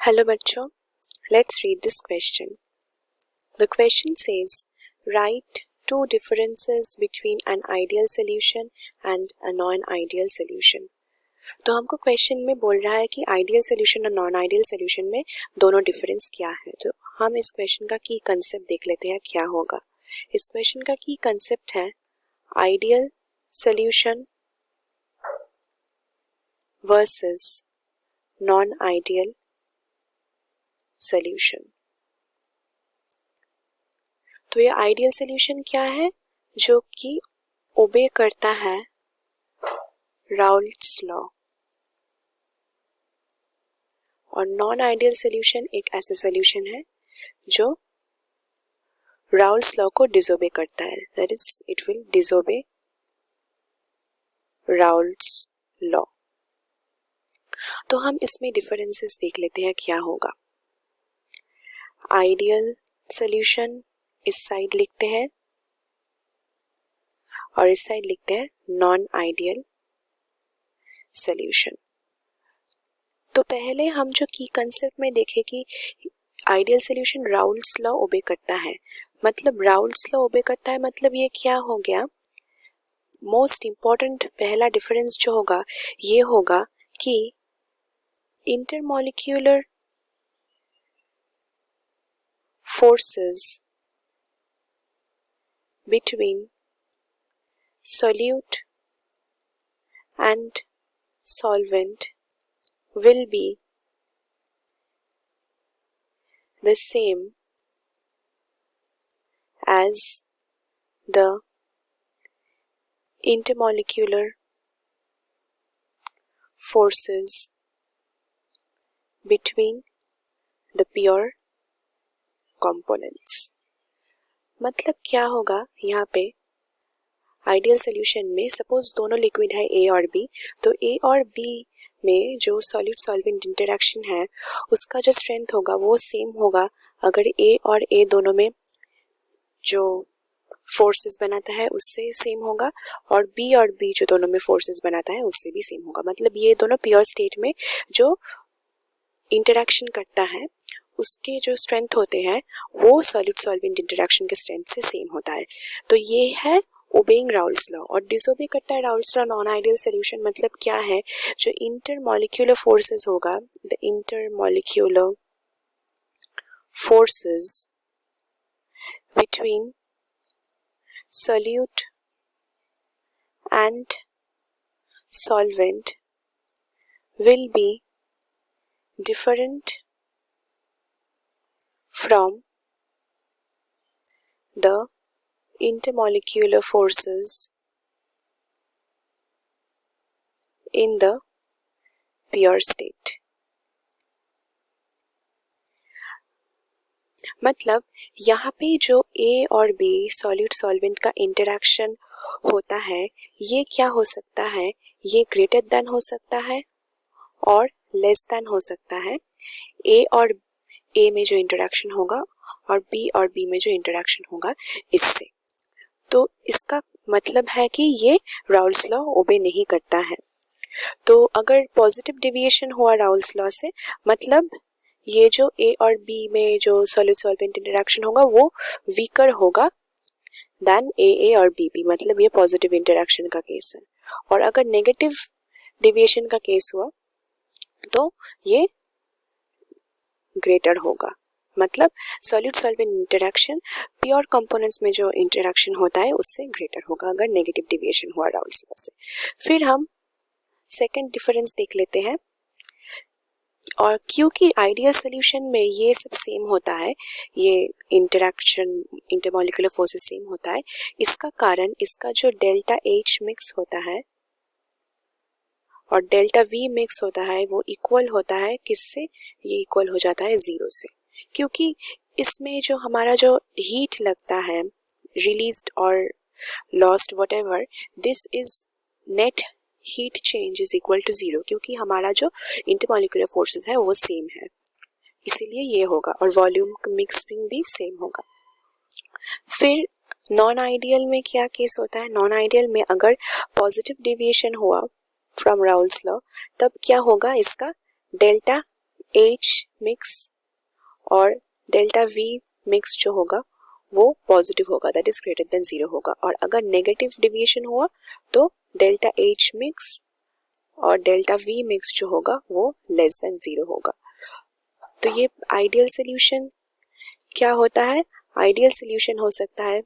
Hello बच्चों, let's read this question. The question says, write two differences between an ideal solution and a non-ideal solution. तो हमको question में बोल रहा है कि आइडियल सोल्यूशन और नॉन आइडियल सोल्यूशन में दोनों डिफरेंस क्या है। तो हम इस क्वेश्चन का की कंसेप्ट देख लेते हैं क्या होगा। इस क्वेश्चन का की कंसेप्ट है ideal solution versus non ideal solution. तो ये आइडियल सोल्यूशन क्या है? जो कि ओबे करता है राउल्ट्स लॉ, और नॉन आइडियल सोल्यूशन एक ऐसा सोल्यूशन है जो राउल्ट्स लॉ को डिसोबे करता है, that is it will disobey Raoult's law. तो हम इसमें डिफरेंसेस देख लेते हैं क्या होगा। आइडियल सोल्यूशन इस साइड लिखते हैं और इस साइड लिखते हैं नॉन आइडियल सोल्यूशन। तो पहले हम जो की कंसेप्ट में देखें कि आइडियल सोल्यूशन राउल्ट्स लॉ ओबे करता है, मतलब राउल्ट्स लॉ ओबे करता है मतलब ये क्या हो गया। मोस्ट इंपॉर्टेंट पहला डिफरेंस जो होगा ये होगा कि intermolecular forces between solute and solvent will be the same as the intermolecular forces between the pure components। मतलब क्या होगा यहाँ पे आइडियल सोल्यूशन में सपोज दोनों लिक्विड है ए और बी, तो ए और बी में जो सॉलिड सॉल्वेंट इंटरेक्शन है उसका जो स्ट्रेंथ होगा वो सेम होगा अगर ए और ए दोनों में जो फोर्सेस बनाता है उससे सेम होगा, और बी और बी जो दोनों में फोर्सेस बनाता है उससे भी सेम होगा। मतलब ये दोनों प्योर स्टेट में जो इंटरेक्शन करता है उसके जो स्ट्रेंथ होते हैं वो सॉलिड सॉल्वेंट इंटरेक्शन के स्ट्रेंथ से सेम होता है। तो ये है ओबेइंग राउल्ट्स लॉ। और डिसोबे करता है Raoult's law non ideal solution मतलब क्या है, जो इंटरमॉलिक्यूलर फोर्सेस होगा, the intermolecular forces between solute and solvent will be different from the intermolecular forces in the pure state। मतलब यहाँ पे जो A और B सॉलिड सॉल्वेंट का इंटरेक्शन होता है ये क्या हो सकता है, ये ग्रेटर देन हो सकता है और लेस देन हो सकता है। A और A में जो इंटरेक्शन होगा और B और B में जो इंटरेक्शन होगा इससे। तो इसका मतलब है कि ये राउल्ट्स लॉ ओबे नहीं करता है। तो अगर पॉजिटिव डेविएशन हुआ राउल्ट्स लॉ से मतलब ये जो ए और बी में जो सॉलिड सॉल्वेंट इंटरेक्शन होगा वो वीकर होगा देन ए और बी, मतलब ये पॉजिटिव इंटरेक्शन का केस है। और अगर नेगेटिव डेविएशन का केस हुआ तो ये ग्रेटर होगा, मतलब solid solvent interaction pure components में जो इंटरेक्शन होता है उससे ग्रेटर होगा अगर नेगेटिव डेविएशन हुआ राउल्ट्स लॉ से। फिर हम सेकेंड डिफरेंस देख लेते हैं। और क्योंकि आइडियल सोल्यूशन में ये सब सेम होता है, ये इंटरेक्शन इंटरमॉलिक्यूलर फोर्सेस सेम होता है, इसका कारण इसका जो डेल्टा H मिक्स होता है और डेल्टा V मिक्स होता है वो इक्वल होता है किससे, ये इक्वल हो जाता है 0 से। क्योंकि इसमें जो हमारा जो हीट लगता है रिलीज्ड और lost whatever, this is net heat change is equal to 0, क्योंकि हमारा जो इंटरमॉलिक्यूलर फोर्सेस है वो सेम है, इसीलिए ये होगा। और वॉल्यूम मिक्सिंग भी सेम होगा। फिर नॉन आइडियल में क्या केस होता है, नॉन आइडियल में अगर पॉजिटिव डेविएशन हुआ फ्रॉम राउल्ट्स लॉ तब क्या होगा, इसका डेल्टा H मिक्स और डेल्टा वी मिक्स जो होगा वो पॉजिटिव होगा, दैट इज ग्रेटर देन 0 होगा। और अगर नेगेटिव डिविएशन हुआ तो डेल्टा एच मिक्स और डेल्टा वी मिक्स जो होगा वो लेस देन 0 होगा। तो ये आइडियल सोल्यूशन क्या होता है? आइडियल सोल्यूशन हो सकता है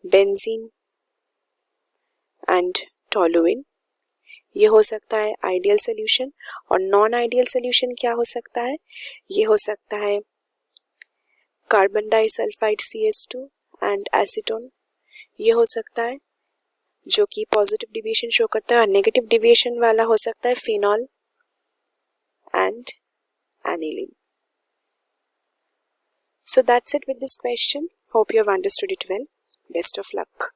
बेंजीन एंड टोलुइन, ये हो सकता है आइडियल सोल्यूशन। और नॉन आइडियल सोल्यूशन क्या हो सकता है? ये हो सकता है carbon disulphide CH2 and acetone, ये हो सकता है जो कि पॉजिटिव डिविएशन शो करता है। और नेगेटिव डिविएशन वाला हो सकता है phenol and aniline. So that's it with this question. Hope you have understood it well. Best of luck.